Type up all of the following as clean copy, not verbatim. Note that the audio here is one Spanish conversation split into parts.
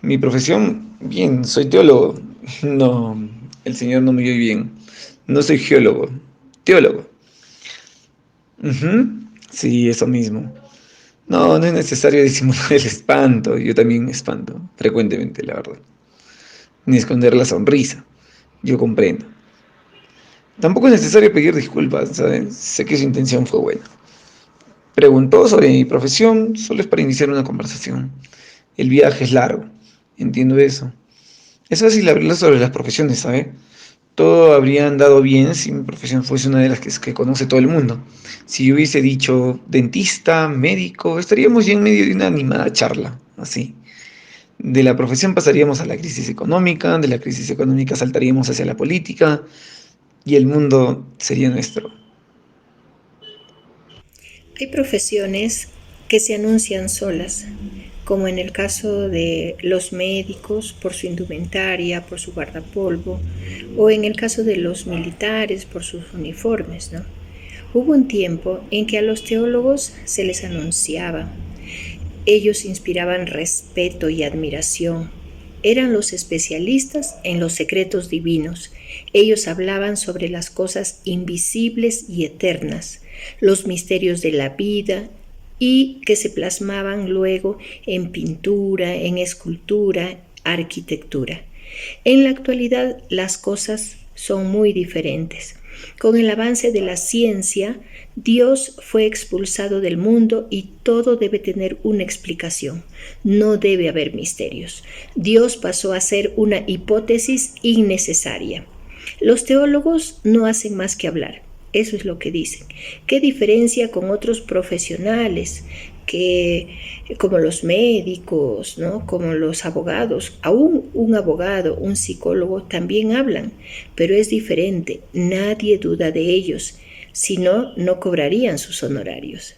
Mi profesión, bien, soy teólogo. No, el Señor no me oyó bien. No soy geólogo, teólogo. Ujú, sí, eso mismo. No, no es necesario disimular el espanto. Yo también me espanto, frecuentemente, la verdad. Ni esconder la sonrisa. Yo comprendo. Tampoco es necesario pedir disculpas, ¿sabes? Sé que su intención fue buena. Preguntó sobre mi profesión, solo es para iniciar una conversación. El viaje es largo, entiendo eso. Es fácil hablar sobre las profesiones, ¿sabe? Todo habría andado bien si mi profesión fuese una de las que conoce todo el mundo. Si yo hubiese dicho dentista, médico, estaríamos ya en medio de una animada charla, así. De la profesión pasaríamos a la crisis económica, de la crisis económica saltaríamos hacia la política y el mundo sería nuestro. Hay profesiones que se anuncian solas, como en el caso de los médicos por su indumentaria, por su guardapolvo, o en el caso de los militares por sus uniformes, ¿no? Hubo un tiempo en que a los teólogos se les anunciaba. Ellos inspiraban respeto y admiración. Eran los especialistas en los secretos divinos. Ellos hablaban sobre las cosas invisibles y eternas, los misterios de la vida y que se plasmaban luego en pintura, en escultura, arquitectura. En la actualidad las cosas son muy diferentes. Con el avance de la ciencia, Dios fue expulsado del mundo y todo debe tener una explicación. No debe haber misterios. Dios pasó a ser una hipótesis innecesaria. Los teólogos no hacen más que hablar. Eso es lo que dicen. ¿Qué diferencia con otros profesionales que como los médicos, ¿no? Como los abogados? Aún un abogado, un psicólogo también hablan, pero es diferente. Nadie duda de ellos. Si no, no cobrarían sus honorarios.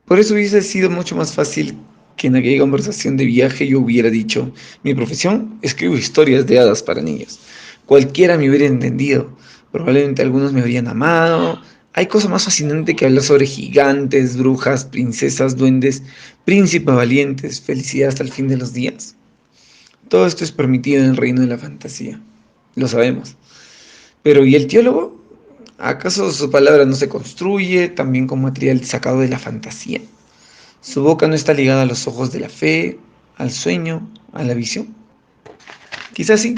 Por eso hubiese sido mucho más fácil que en aquella conversación de viaje yo hubiera dicho, mi profesión, escribo historias de hadas para niños. Cualquiera me hubiera entendido. Probablemente algunos me habrían amado. Hay cosa más fascinante que hablar sobre gigantes, brujas, princesas, duendes, príncipes valientes, felicidad hasta el fin de los días. Todo esto es permitido en el reino de la fantasía. Lo sabemos. Pero ¿y el teólogo? ¿Acaso su palabra no se construye también con material sacado de la fantasía? Su boca no está ligada a los ojos de la fe, al sueño, a la visión. Quizás sí.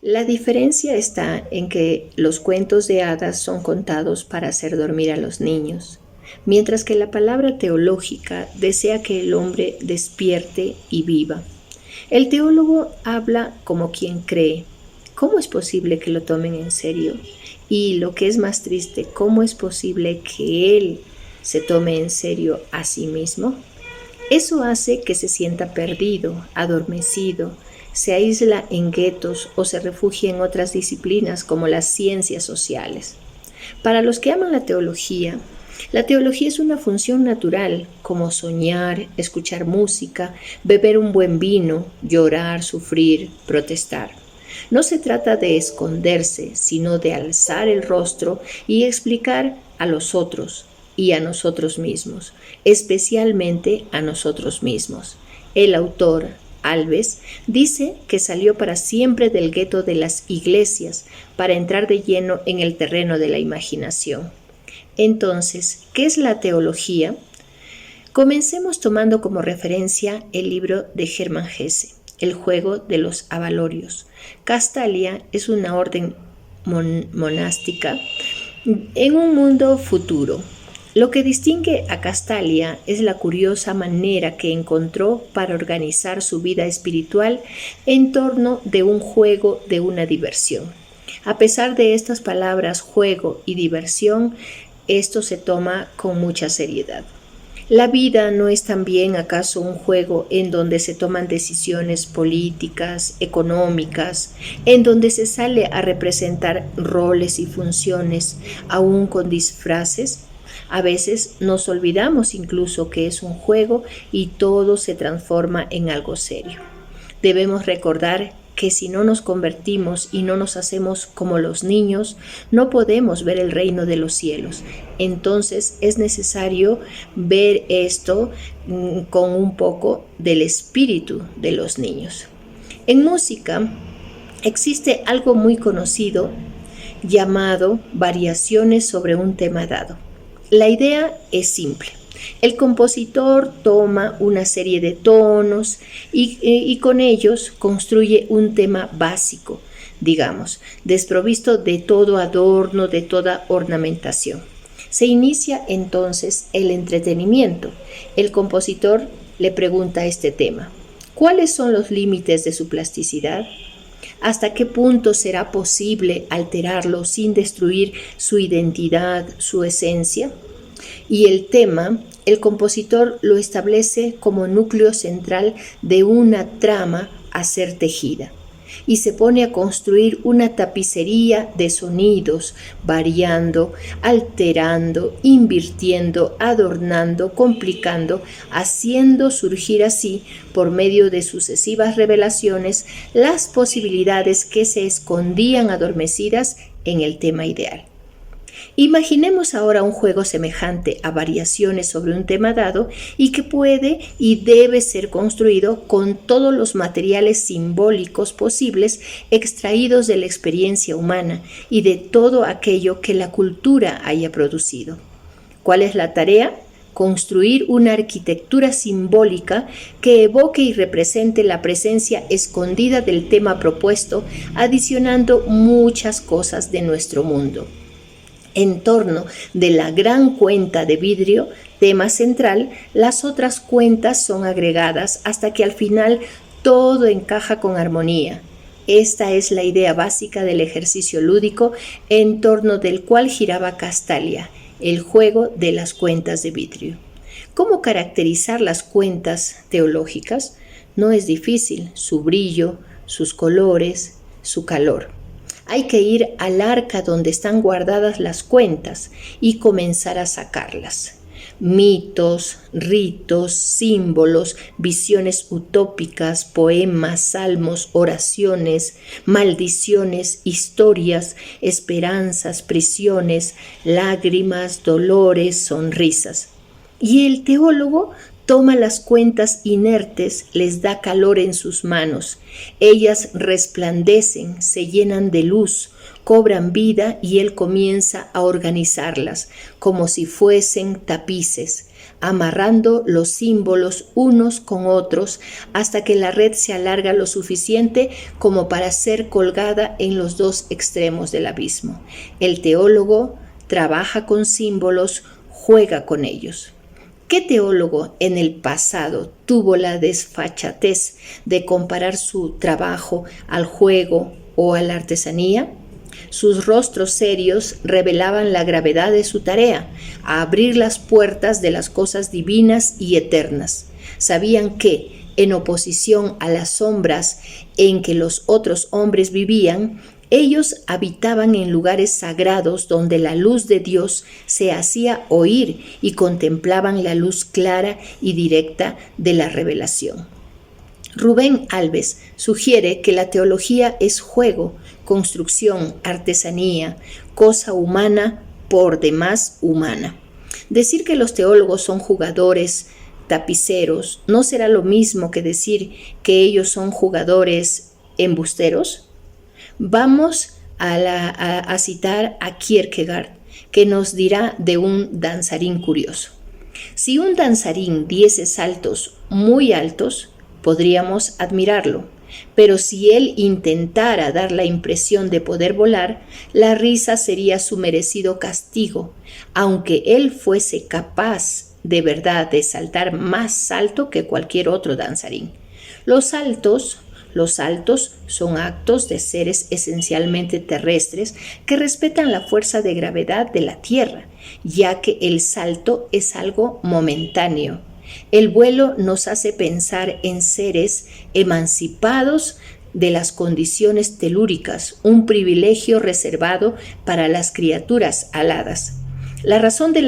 La diferencia está en que los cuentos de hadas son contados para hacer dormir a los niños, mientras que la palabra teológica desea que el hombre despierte y viva. El teólogo habla como quien cree. ¿Cómo es posible que lo tomen en serio? Y lo que es más triste, ¿cómo es posible que él se tome en serio a sí mismo? Eso hace que se sienta perdido, adormecido, se aísla en guetos o se refugie en otras disciplinas como las ciencias sociales. Para los que aman la teología es una función natural, como soñar, escuchar música, beber un buen vino, llorar, sufrir, protestar. No se trata de esconderse, sino de alzar el rostro y explicar a los otros y a nosotros mismos, especialmente a nosotros mismos. El autor, Alves, dice que salió para siempre del gueto de las iglesias para entrar de lleno en el terreno de la imaginación. Entonces, ¿qué es la teología? Comencemos tomando como referencia el libro de Hermann Hesse, El juego de los abalorios. Castalia es una orden monástica en un mundo futuro. Lo que distingue a Castalia es la curiosa manera que encontró para organizar su vida espiritual en torno de un juego, de una diversión. A pesar de estas palabras juego y diversión, esto se toma con mucha seriedad. ¿La vida no es también acaso un juego en donde se toman decisiones políticas, económicas, en donde se sale a representar roles y funciones, aún con disfraces? A veces nos olvidamos incluso que es un juego y todo se transforma en algo serio. Debemos recordar que si no nos convertimos y no nos hacemos como los niños, no podemos ver el reino de los cielos. Entonces es necesario ver esto con un poco del espíritu de los niños. En música existe algo muy conocido llamado variaciones sobre un tema dado. La idea es simple. El compositor toma una serie de tonos y con ellos construye un tema básico, digamos, desprovisto de todo adorno, de toda ornamentación. Se inicia entonces el entretenimiento. El compositor le pregunta este tema: ¿cuáles son los límites de su plasticidad? ¿Hasta qué punto será posible alterarlo sin destruir su identidad, su esencia? Y el tema, el compositor lo establece como núcleo central de una trama a ser tejida. Y se pone a construir una tapicería de sonidos, variando, alterando, invirtiendo, adornando, complicando, haciendo surgir así, por medio de sucesivas revelaciones, las posibilidades que se escondían adormecidas en el tema ideal. Imaginemos ahora un juego semejante a variaciones sobre un tema dado y que puede y debe ser construido con todos los materiales simbólicos posibles extraídos de la experiencia humana y de todo aquello que la cultura haya producido. ¿Cuál es la tarea? Construir una arquitectura simbólica que evoque y represente la presencia escondida del tema propuesto, adicionando muchas cosas de nuestro mundo. En torno de la gran cuenta de vidrio, tema central, las otras cuentas son agregadas hasta que al final todo encaja con armonía. Esta es la idea básica del ejercicio lúdico en torno del cual giraba Castalia, el juego de las cuentas de vidrio. ¿Cómo caracterizar las cuentas teológicas? No es difícil: su brillo, sus colores, su calor. Hay que ir al arca donde están guardadas las cuentas y comenzar a sacarlas. Mitos, ritos, símbolos, visiones utópicas, poemas, salmos, oraciones, maldiciones, historias, esperanzas, prisiones, lágrimas, dolores, sonrisas. Y el teólogo toma las cuentas inertes, les da calor en sus manos. Ellas resplandecen, se llenan de luz, cobran vida y él comienza a organizarlas como si fuesen tapices, amarrando los símbolos unos con otros hasta que la red se alarga lo suficiente como para ser colgada en los dos extremos del abismo. El teólogo trabaja con símbolos, juega con ellos. ¿Qué teólogo en el pasado tuvo la desfachatez de comparar su trabajo al juego o a la artesanía? Sus rostros serios revelaban la gravedad de su tarea, a abrir las puertas de las cosas divinas y eternas. Sabían que, en oposición a las sombras en que los otros hombres vivían, ellos habitaban en lugares sagrados donde la luz de Dios se hacía oír y contemplaban la luz clara y directa de la revelación. Rubén Alves sugiere que la teología es juego, construcción, artesanía, cosa humana por demás humana. Decir que los teólogos son jugadores, tapiceros, ¿no será lo mismo que decir que ellos son jugadores embusteros? Vamos a citar a Kierkegaard, que nos dirá de un danzarín curioso. Si un danzarín diese saltos muy altos, podríamos admirarlo, pero si él intentara dar la impresión de poder volar, la risa sería su merecido castigo, aunque él fuese capaz de verdad de saltar más alto que cualquier otro danzarín. Los saltos son actos de seres esencialmente terrestres que respetan la fuerza de gravedad de la Tierra, ya que el salto es algo momentáneo. El vuelo nos hace pensar en seres emancipados de las condiciones telúricas, un privilegio reservado para las criaturas aladas. La razón de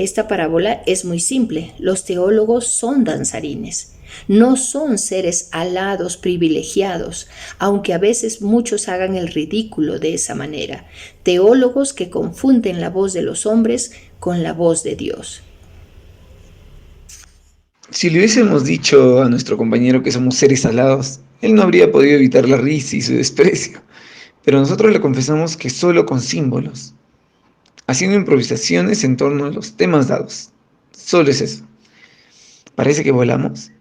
esta parábola es muy simple. Los teólogos son danzarines. No son seres alados privilegiados, aunque a veces muchos hagan el ridículo de esa manera. Teólogos que confunden la voz de los hombres con la voz de Dios. Si le hubiésemos dicho a nuestro compañero que somos seres alados, él no habría podido evitar la risa y su desprecio. Pero nosotros le confesamos que solo con símbolos, haciendo improvisaciones en torno a los temas dados. Solo es eso. ¿Parece que volamos?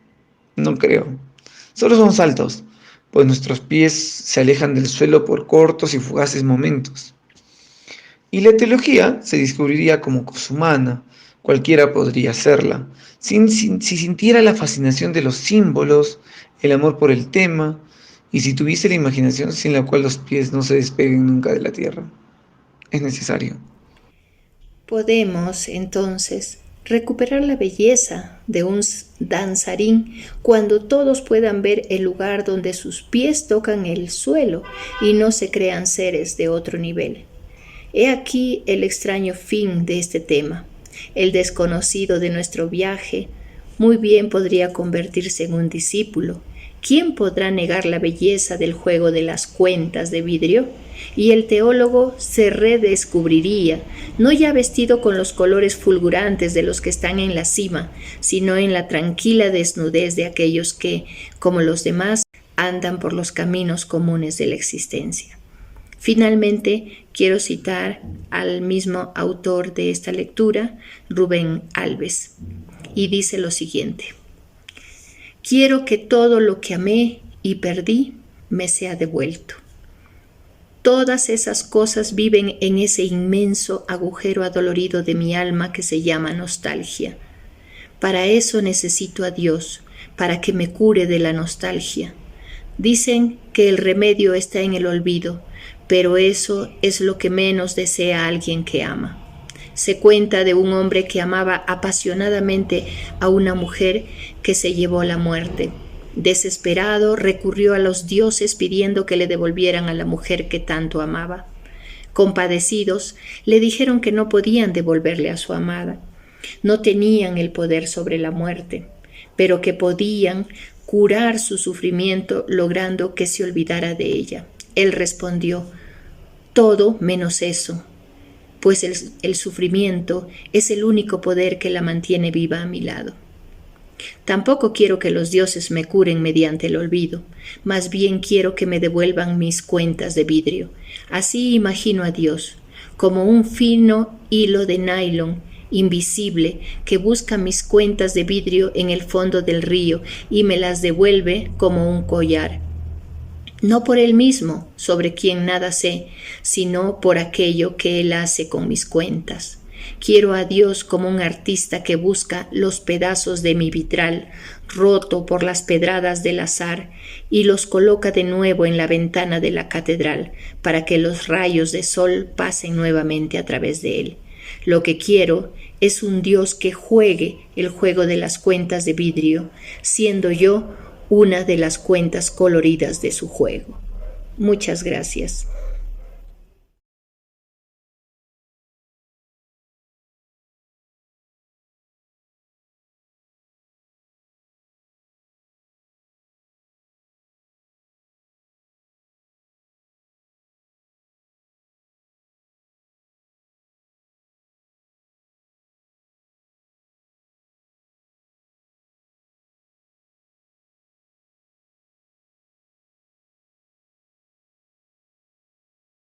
No creo. Solo son saltos, pues nuestros pies se alejan del suelo por cortos y fugaces momentos. Y la teología se descubriría como cosa humana, cualquiera podría hacerla, si sintiera la fascinación de los símbolos, el amor por el tema, y si tuviese la imaginación sin la cual los pies no se despeguen nunca de la tierra. Es necesario. Podemos, entonces, recuperar la belleza de un danzarín cuando todos puedan ver el lugar donde sus pies tocan el suelo y no se crean seres de otro nivel. He aquí el extraño fin de este tema. El desconocido de nuestro viaje muy bien podría convertirse en un discípulo. ¿Quién podrá negar la belleza del juego de las cuentas de vidrio? Y el teólogo se redescubriría, no ya vestido con los colores fulgurantes de los que están en la cima, sino en la tranquila desnudez de aquellos que, como los demás, andan por los caminos comunes de la existencia. Finalmente, quiero citar al mismo autor de esta lectura, Rubén Alves, y dice lo siguiente: quiero que todo lo que amé y perdí me sea devuelto. Todas esas cosas viven en ese inmenso agujero adolorido de mi alma que se llama nostalgia. Para eso necesito a Dios, para que me cure de la nostalgia. Dicen que el remedio está en el olvido, pero eso es lo que menos desea alguien que ama. Se cuenta de un hombre que amaba apasionadamente a una mujer que se llevó la muerte. Desesperado, recurrió a los dioses pidiendo que le devolvieran a la mujer que tanto amaba. Compadecidos, le dijeron que no podían devolverle a su amada. No tenían el poder sobre la muerte, pero que podían curar su sufrimiento logrando que se olvidara de ella. Él respondió: todo menos eso, pues el sufrimiento es el único poder que la mantiene viva a mi lado. Tampoco quiero que los dioses me curen mediante el olvido, más bien quiero que me devuelvan mis cuentas de vidrio. Así imagino a Dios, como un fino hilo de nylon invisible que busca mis cuentas de vidrio en el fondo del río y me las devuelve como un collar. No por él mismo, sobre quien nada sé, sino por aquello que él hace con mis cuentas. Quiero a Dios como un artista que busca los pedazos de mi vitral, roto por las pedradas del azar, y los coloca de nuevo en la ventana de la catedral, para que los rayos de sol pasen nuevamente a través de él. Lo que quiero es un Dios que juegue el juego de las cuentas de vidrio, siendo yo una de las cuentas coloridas de su juego. Muchas gracias.